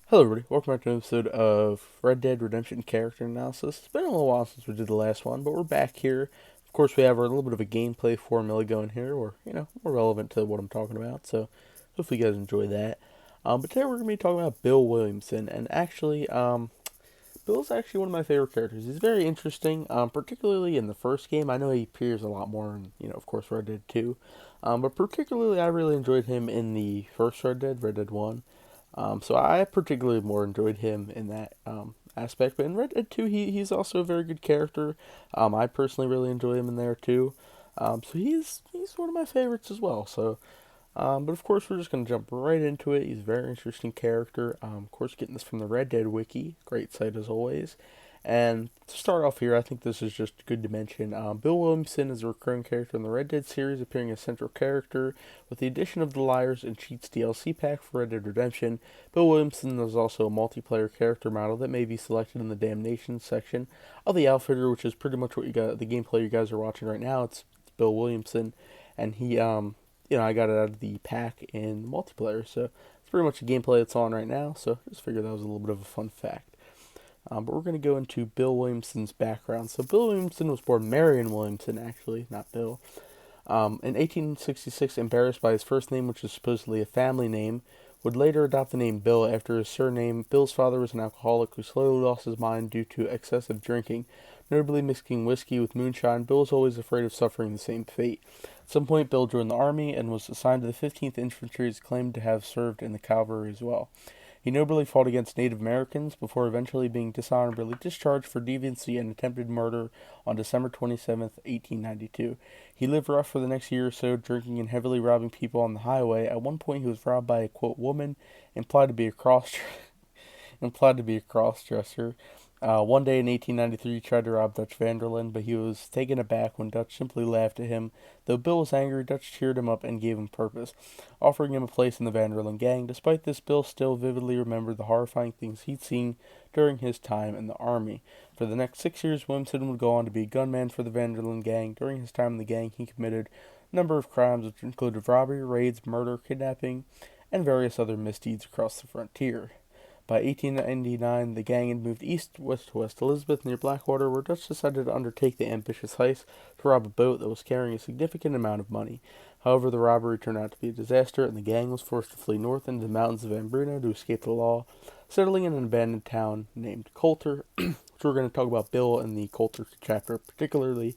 Hello everybody, welcome back to an episode of Red Dead Redemption Character Analysis. It's been a little while since we did the last one, but we're back here. Of course, we have our little bit of a gameplay formula going here, or, more relevant to what I'm talking about, so hopefully you guys enjoy that. But today we're going to be talking about Bill Williamson, and actually, Bill's actually one of my favorite characters. He's very interesting, particularly in the first game. I know he appears a lot more in, of course, Red Dead 2, but particularly I really enjoyed him in the first Red Dead 1. So I particularly more enjoyed him in that aspect. But in Red Dead 2, he's also a very good character. I personally really enjoy him in there too. So he's one of my favorites as well. But of course we're just gonna jump right into it. He's a very interesting character. Of course, getting this from the Red Dead Wiki, great site as always. And to start off here, I think this is just good to mention. Bill Williamson is a recurring character in the Red Dead series, appearing as central character. With the addition of the Liars and Cheats DLC pack for Red Dead Redemption, Bill Williamson is also a multiplayer character model that may be selected in the Damnation section of the Outfitter, which is pretty much what you got. The gameplay you guys are watching right now, it's Bill Williamson, and I got it out of the pack in multiplayer, so it's pretty much the gameplay it's on right now. So I just figured that was a little bit of a fun fact. But we're going to go into Bill Williamson's background. So Bill Williamson was born Marion Williamson, actually, not Bill. In 1866, embarrassed by his first name, which was supposedly a family name, would later adopt the name Bill after his surname. Bill's father was an alcoholic who slowly lost his mind due to excessive drinking, notably mixing whiskey with moonshine. Bill was always afraid of suffering the same fate. At some point, Bill joined the army and was assigned to the 15th Infantry, as claimed to have served in the cavalry as well. He nobly fought against Native Americans before eventually being dishonorably discharged for deviancy and attempted murder on December 27, 1892. He lived rough for the next year or so, drinking and heavily robbing people on the highway. At one point, he was robbed by a quote woman implied to be a cross dresser. One day in 1893, he tried to rob Dutch Vanderlyn, but he was taken aback when Dutch simply laughed at him. Though Bill was angry, Dutch cheered him up and gave him purpose, offering him a place in the Vanderlyn gang. Despite this, Bill still vividly remembered the horrifying things he'd seen during his time in the army. For the next 6 years, Williamson would go on to be a gunman for the Vanderlyn gang. During his time in the gang, he committed a number of crimes, which included robbery, raids, murder, kidnapping, and various other misdeeds across the frontier. By 1899, the gang had moved east west to West Elizabeth near Blackwater, where Dutch decided to undertake the ambitious heist to rob a boat that was carrying a significant amount of money. However, the robbery turned out to be a disaster, and the gang was forced to flee north into the mountains of Ambruna to escape the law, settling in an abandoned town named Coulter, which we're going to talk about Bill in the Coulter chapter particularly.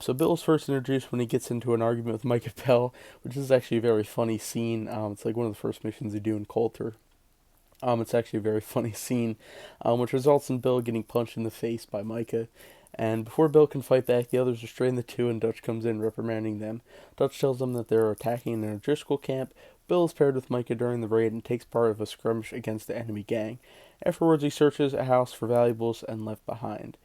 So Bill is first introduced when he gets into an argument with Micah Bell, which is actually a very funny scene. It's like one of the first missions you do in Coulter. It's actually a very funny scene, which results in Bill getting punched in the face by Micah. And before Bill can fight back, the others restrain the two, and Dutch comes in, reprimanding them. Dutch tells them that they're attacking an O'Driscoll camp. Bill is paired with Micah during the raid and takes part of a skirmish against the enemy gang. Afterwards, he searches a house for valuables and left behind.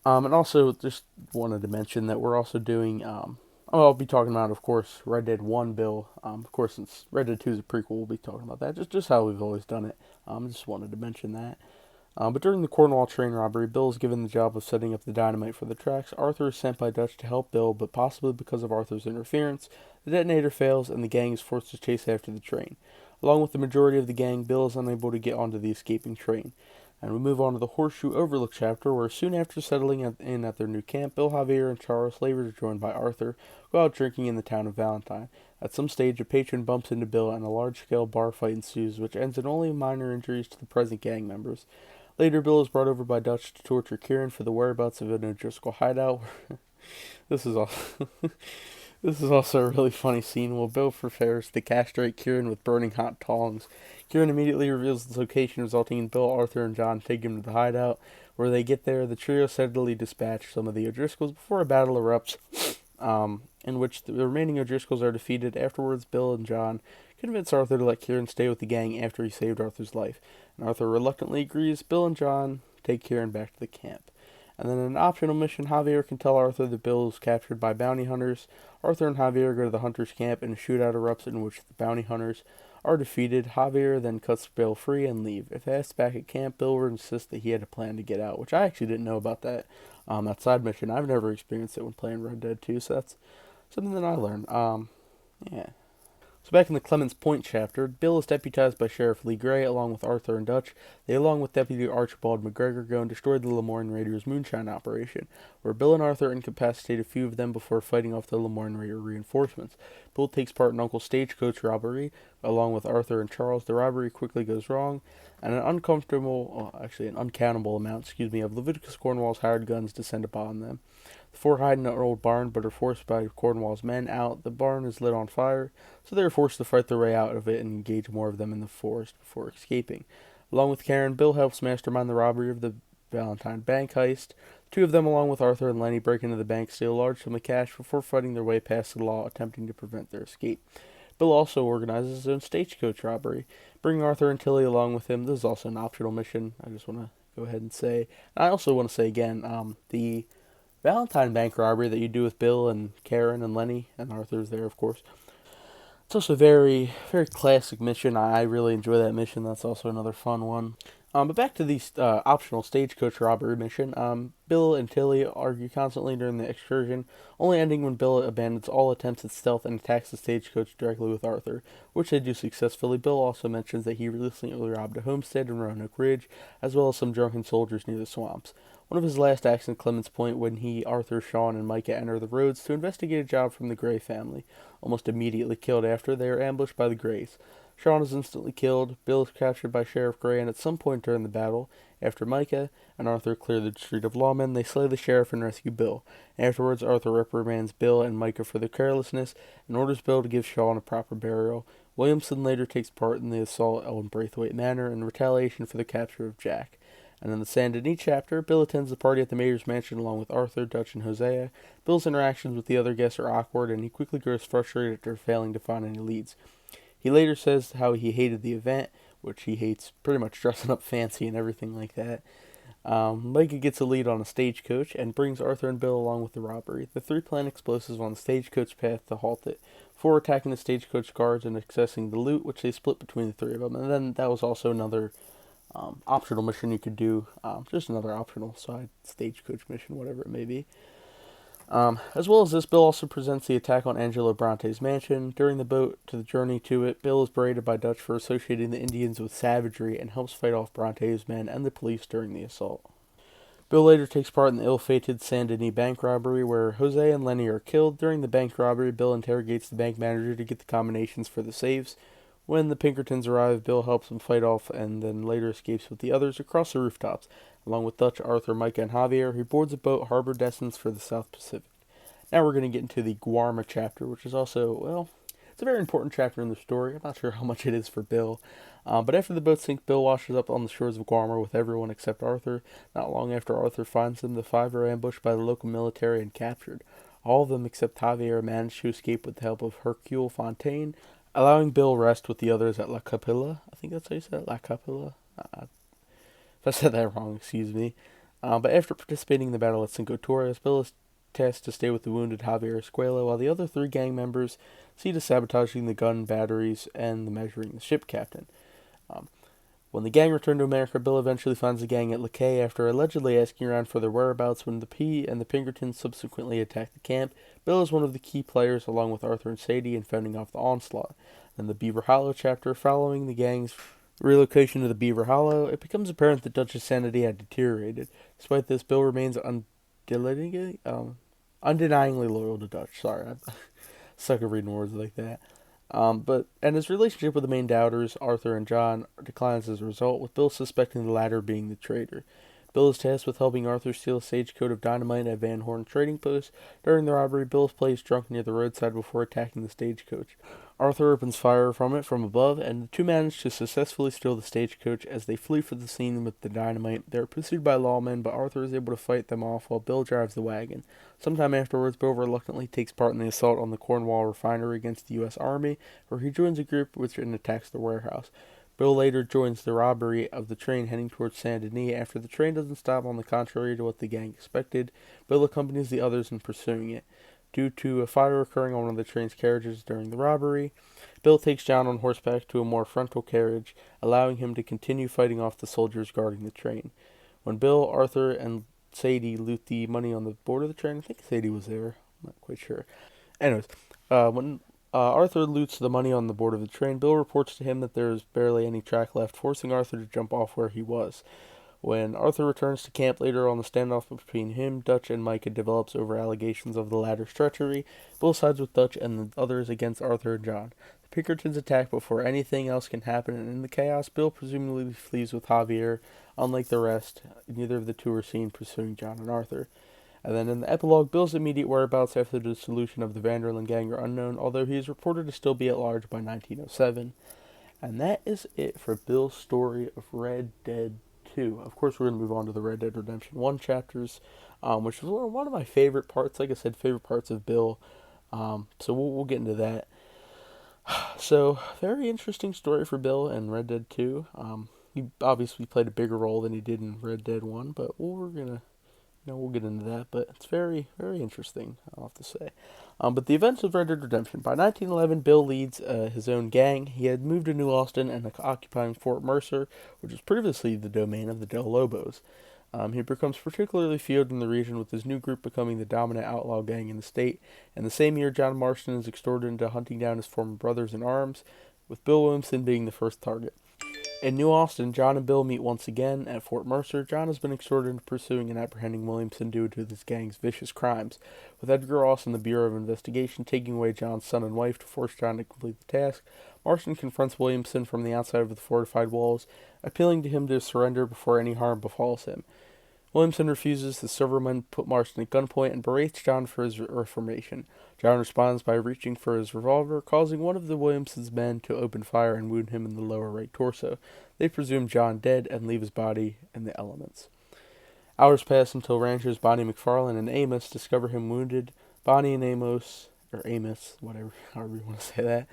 And also, just wanted to mention that we're also doing I'll be talking about, of course, Red Dead 1 Bill. Of course, since Red Dead 2 is a prequel, we'll be talking about that. Just how we've always done it. Just wanted to mention that. But during the Cornwall train robbery, Bill is given the job of setting up the dynamite for the tracks. Arthur is sent by Dutch to help Bill, but possibly because of Arthur's interference, the detonator fails and the gang is forced to chase after the train. Along with the majority of the gang, Bill is unable to get onto the escaping train. And we move on to the Horseshoe Overlook chapter, where soon after settling in at their new camp, Bill, Javier, and Charles, later joined by Arthur, go out drinking in the town of Valentine. At some stage, a patron bumps into Bill, and a large-scale bar fight ensues, which ends in only minor injuries to the present gang members. Later, Bill is brought over by Dutch to torture Kieran for the whereabouts of an O'Driscoll hideout. this is all. This is also a really funny scene while Bill prepares to castrate Kieran with burning hot tongs. Kieran immediately reveals the location, resulting in Bill, Arthur, and John taking him to the hideout. Where they get there, the trio steadily dispatch some of the O'Driscolls before a battle erupts, in which the remaining O'Driscolls are defeated. Afterwards, Bill and John convince Arthur to let Kieran stay with the gang after he saved Arthur's life. And Arthur reluctantly agrees. Bill and John take Kieran back to the camp. And then in an optional mission, Javier can tell Arthur that Bill is captured by bounty hunters. Arthur and Javier go to the hunters' camp, and a shootout erupts in which the bounty hunters are defeated. Javier then cuts Bill free and leave. If asked back at camp, Bill would insist that he had a plan to get out, which I actually didn't know about that side mission. I've never experienced it when playing Red Dead 2, so that's something that I learned. Yeah. So back in the Clements Point chapter, Bill is deputized by Sheriff Lee Gray along with Arthur and Dutch. They, along with Deputy Archibald McGregor, go and destroy the Lemoyne Raiders' moonshine operation, where Bill and Arthur incapacitate a few of them before fighting off the Lemoyne Raider reinforcements. Bill takes part in Uncle's stagecoach robbery along with Arthur and Charles. The robbery quickly goes wrong, and an uncountable amount, of Leviticus Cornwall's hired guns descend upon them. The four hide in an old barn, but are forced by Cornwall's men out. The barn is lit on fire, so they are forced to fight their way out of it and engage more of them in the forest before escaping. Along with Karen, Bill helps mastermind the robbery of the Valentine Bank heist. Two of them, along with Arthur and Lenny, break into the bank, steal a large sum of cash before fighting their way past the law, attempting to prevent their escape. Bill also organizes his own stagecoach robbery, bringing Arthur and Tilly along with him. This is also an optional mission, I just want to go ahead and say. And I also want to say again, the Valentine Bank robbery that you do with Bill and Karen and Lenny, and Arthur's there, of course. It's also a very, very classic mission. I really enjoy that mission. That's also another fun one. But back to the optional stagecoach robbery mission. Bill and Tilly argue constantly during the excursion, only ending when Bill abandons all attempts at stealth and attacks the stagecoach directly with Arthur, which they do successfully. Bill also mentions that he recently robbed a homestead in Roanoke Ridge, as well as some drunken soldiers near the swamps. One of his last acts in Clements Point when he, Arthur, Sean, and Micah enter the roads to investigate a job from the Gray family, almost immediately killed after they are ambushed by the Grays. Sean is instantly killed, Bill is captured by Sheriff Gray, and at some point during the battle, after Micah and Arthur clear the street of lawmen, they slay the sheriff and rescue Bill. Afterwards, Arthur reprimands Bill and Micah for their carelessness and orders Bill to give Sean a proper burial. Williamson later takes part in the assault on Braithwaite Manor in retaliation for the capture of Jack. And in the Saint Denis chapter, Bill attends the party at the mayor's mansion along with Arthur, Dutch, and Hosea. Bill's interactions with the other guests are awkward, and he quickly grows frustrated after failing to find any leads. He later says how he hated the event, which he hates pretty much dressing up fancy and everything like that. Micah gets a lead on a stagecoach and brings Arthur and Bill along with the robbery. The three plant explosives on the stagecoach path to halt it, before attacking the stagecoach guards and accessing the loot, which they split between the three of them. And then that was also another optional mission you could do, just another optional side stagecoach mission, whatever it may be. As well as this, Bill also presents the attack on Angelo Bronte's mansion. During the boat to the journey to it, Bill is berated by Dutch for associating the Indians with savagery and helps fight off Bronte's men and the police during the assault. Bill later takes part in the ill-fated Saint Denis bank robbery, where Jose and Lenny are killed. During the bank robbery, Bill interrogates the bank manager to get the combinations for the safes. When the Pinkertons arrive, Bill helps them fight off and then later escapes with the others across the rooftops, along with Dutch, Arthur, Micah, and Javier, who boards a boat harbor destined for the South Pacific. Now we're going to get into the Guarma chapter, which is also, well, it's a very important chapter in the story. I'm not sure how much it is for Bill. But after the boat sinks, Bill washes up on the shores of Guarma with everyone except Arthur. Not long after Arthur finds them, the five are ambushed by the local military and captured. All of them except Javier manage to escape with the help of Hercule Fontaine, allowing Bill rest with the others at La Capilla. I think that's how you said it, La Capilla. If I said that wrong, excuse me. But after participating in the battle at Cinco Torres, Bill is tasked to stay with the wounded Javier Escuela, while the other three gang members see to sabotaging the gun batteries and the measuring the ship captain. When the gang return to America, Bill eventually finds the gang at Le Quay after allegedly asking around for their whereabouts. When the P and the Pinkertons subsequently attack the camp, Bill is one of the key players along with Arthur and Sadie in fending off the onslaught. In the Beaver Hollow chapter, following the gang's relocation to the Beaver Hollow, it becomes apparent that Dutch's sanity had deteriorated. Despite this, Bill remains undeniably loyal to Dutch. Sorry, I suck at reading words like that. And his relationship with the main doubters, Arthur and John, declines as a result, with Bill suspecting the latter being the traitor. Bill is tasked with helping Arthur steal a stagecoach of dynamite at Van Horn Trading Post. During the robbery, Bill is placed drunk near the roadside before attacking the stagecoach. Arthur opens fire from it from above, and the two manage to successfully steal the stagecoach. As they flee from the scene with the dynamite, they are pursued by lawmen, but Arthur is able to fight them off while Bill drives the wagon. Sometime afterwards, Bill reluctantly takes part in the assault on the Cornwall refinery against the U.S. Army, where he joins a group which attacks the warehouse. Bill later joins the robbery of the train heading towards Saint Denis. After the train doesn't stop, on the contrary to what the gang expected, Bill accompanies the others in pursuing it. Due to a fire occurring on one of the train's carriages during the robbery, Bill takes John on horseback to a more frontal carriage, allowing him to continue fighting off the soldiers guarding the train. When Bill, Arthur, and Sadie loot the money on the board of the train, I think Sadie was there, I'm not quite sure. Anyways, when Arthur loots the money on the board of the train. Bill reports to him that there is barely any track left, forcing Arthur to jump off where he was. When Arthur returns to camp later on, the standoff between him, Dutch, and Micah develops over allegations of the latter's treachery. Bill sides with Dutch and the others against Arthur and John. The Pinkertons attack before anything else can happen, and in the chaos, Bill presumably flees with Javier. Unlike the rest, neither of the two are seen pursuing John and Arthur. And then in the epilogue, Bill's immediate whereabouts after the dissolution of the Vanderlyn gang are unknown, although he is reported to still be at large by 1907. And that is it for Bill's story of Red Dead 2. Of course, we're going to move on to the Red Dead Redemption 1 chapters, which is one of my favorite parts. Like I said, favorite parts of Bill. So we'll get into that. So, very interesting story for Bill in Red Dead 2. He obviously played a bigger role than he did in Red Dead 1, but we're going to we'll get into that, but it's very, very interesting, I'll have to say. But the events of Red Dead Redemption. By 1911, Bill leads his own gang. He had moved to New Austin and occupying Fort Mercer, which was previously the domain of the Del Lobos. He becomes particularly feared in the region, with his new group becoming the dominant outlaw gang in the state. And the same year, John Marston is extorted into hunting down his former brothers in arms, with Bill Williamson being the first target. In New Austin, John and Bill meet once again at Fort Mercer. John has been extorted into pursuing and apprehending Williamson due to this gang's vicious crimes, with Edgar Ross and the Bureau of Investigation taking away John's son and wife to force John to complete the task. Marston confronts Williamson from the outside of the fortified walls, appealing to him to surrender before any harm befalls him. Williamson refuses. The several men put Marston at gunpoint and berates John for his reformation. John responds by reaching for his revolver, causing one of the Williamson's men to open fire and wound him in the lower right torso. They presume John dead and leave his body in the elements. Hours pass until ranchers Bonnie McFarlane and Amos discover him wounded. Bonnie and Amos, however you want to say that,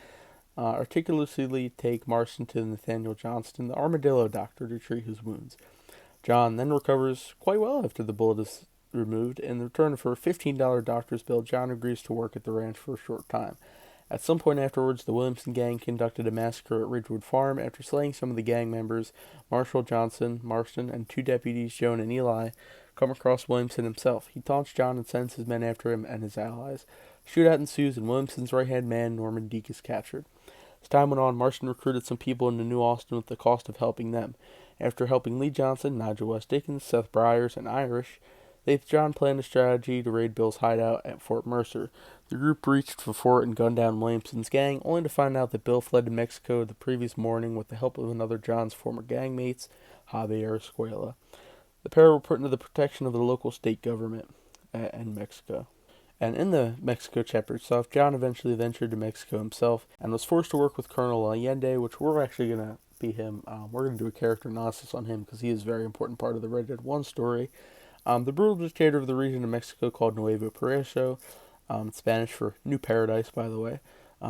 articulately take Marston to Nathaniel Johnston, the armadillo doctor, to treat his wounds. John then recovers quite well after the bullet is removed. In return for a $15 doctor's bill, John agrees to work at the ranch for a short time. At some point afterwards, the Williamson gang conducted a massacre at Ridgewood Farm. After slaying some of the gang members, Marshal Johnson, Marston, and two deputies, Joan and Eli, come across Williamson himself. He taunts John and sends his men after him and his allies. A shootout ensues, and Williamson's right-hand man, Norman Deek, is captured. As time went on, Marston recruited some people into New Austin with the cost of helping them. After helping Lee Johnson, Nigel West Dickens, Seth Byers, and Irish, they and John planned a strategy to raid Bill's hideout at Fort Mercer. The group breached the fort and gunned down Williamson's gang, only to find out that Bill fled to Mexico the previous morning with the help of another John's former gangmates, Javier Escuela. The pair were put into the protection of the local state government in Mexico. And in the Mexico chapter itself, John eventually ventured to Mexico himself and was forced to work with Colonel Allende, which we're actually going to be him. We're going to do a character analysis on him because he is a very important part of the Red Dead 1 story. The brutal dictator of the region of Mexico called Nuevo Paraíso, Spanish for New Paradise, by the way.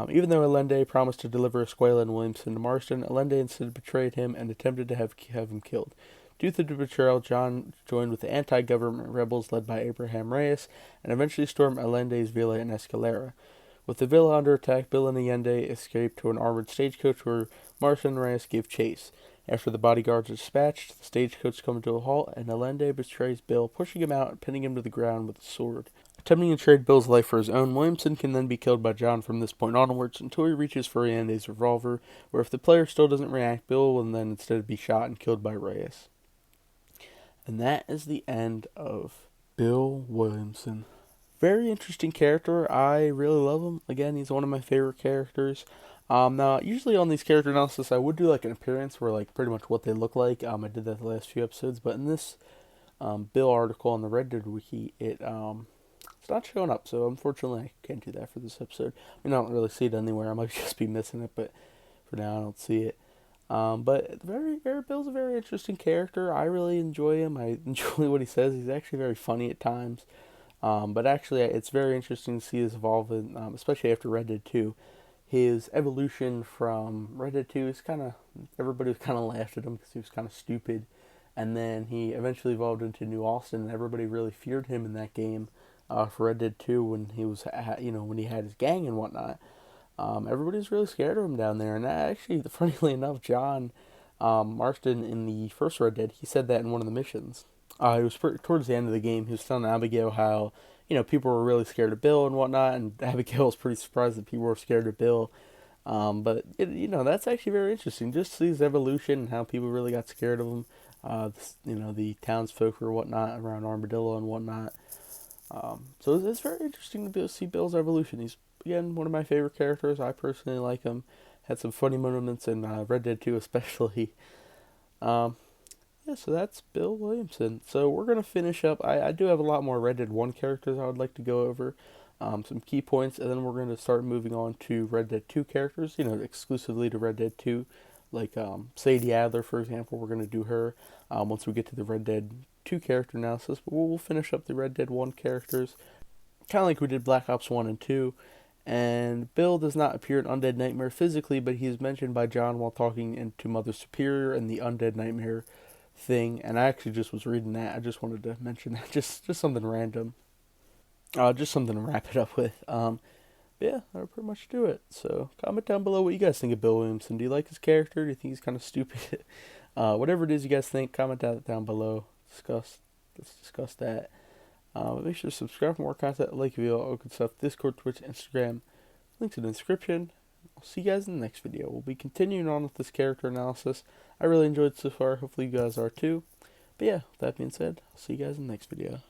Even though Allende promised to deliver Escuela and Williamson to Marston, Allende instead betrayed him and attempted to have him killed. Due to the betrayal, John joined with the anti-government rebels led by Abraham Reyes and eventually stormed Allende's villa in Escalera. With the villa under attack, Bill and Allende escaped to an armored stagecoach where Marston and Reyes gave chase. After the bodyguards are dispatched, the stagecoach comes to a halt, and Allende betrays Bill, pushing him out and pinning him to the ground with a sword. Attempting to trade Bill's life for his own, Williamson can then be killed by John from this point onwards until he reaches for Allende's revolver, where if the player still doesn't react, Bill will then instead be shot and killed by Reyes. And that is the end of Bill Williamson. Very interesting character. I really love him. Again, he's one of my favorite characters. Now, usually on these character analysis, I would do like an appearance where like pretty much what they look like. I did that the last few episodes, but in this Bill article on the Red Dead Wiki, it's not showing up. So unfortunately, I can't do that for this episode. I mean, I don't really see it anywhere. I might just be missing it, but for now, I don't see it. But Bill's a very interesting character. I really enjoy him. I enjoy what he says. He's actually very funny at times. But actually, it's very interesting to see his evolving, especially after Red Dead 2. His evolution from Red Dead 2 is everybody was kind of laughed at him because he was kind of stupid. And then he eventually evolved into New Austin, and everybody really feared him in that game for Red Dead 2 when he was, when he had his gang and whatnot. Everybody was really scared of him down there. And actually, funnily enough, John Marston in the first Red Dead, he said that in one of the missions. It was towards the end of the game. He was telling Abigail how, people were really scared of Bill and whatnot, and Abigail was pretty surprised that people were scared of Bill. But that's actually very interesting. Just see his evolution and how people really got scared of him. The townsfolk or whatnot around Armadillo and whatnot. So it's very interesting to see Bill's evolution. He's again one of my favorite characters. I personally like him. Had some funny moments in Red Dead 2 especially. Um, yeah, so that's Bill Williamson. So we're gonna finish up. I do have a lot more Red Dead 1 characters I would like to go over. Some key points, and then we're going to start moving on to Red Dead 2 characters, exclusively to Red Dead 2. Like Sadie Adler, for example, we're going to do her once we get to the Red Dead 2 character analysis. But we'll finish up the Red Dead 1 characters, kind of like we did Black Ops 1 and 2. And Bill does not appear in Undead Nightmare physically, but he is mentioned by John while talking into Mother Superior and the Undead Nightmare thing. And I actually just was reading that. I just wanted to mention that. Just something random. Just something to wrap it up with. Yeah, that'll pretty much do it. So comment down below what you guys think of Bill Williamson. Do you like his character? Do you think he's kind of stupid? Whatever it is you guys think, comment down below. Let's discuss that. Make sure to subscribe for more content, like video, all good stuff. Discord, Twitch, Instagram. Links in the description. I'll see you guys in the next video. We'll be continuing on with this character analysis. I really enjoyed it so far. Hopefully you guys are too. But yeah, with that being said, I'll see you guys in the next video.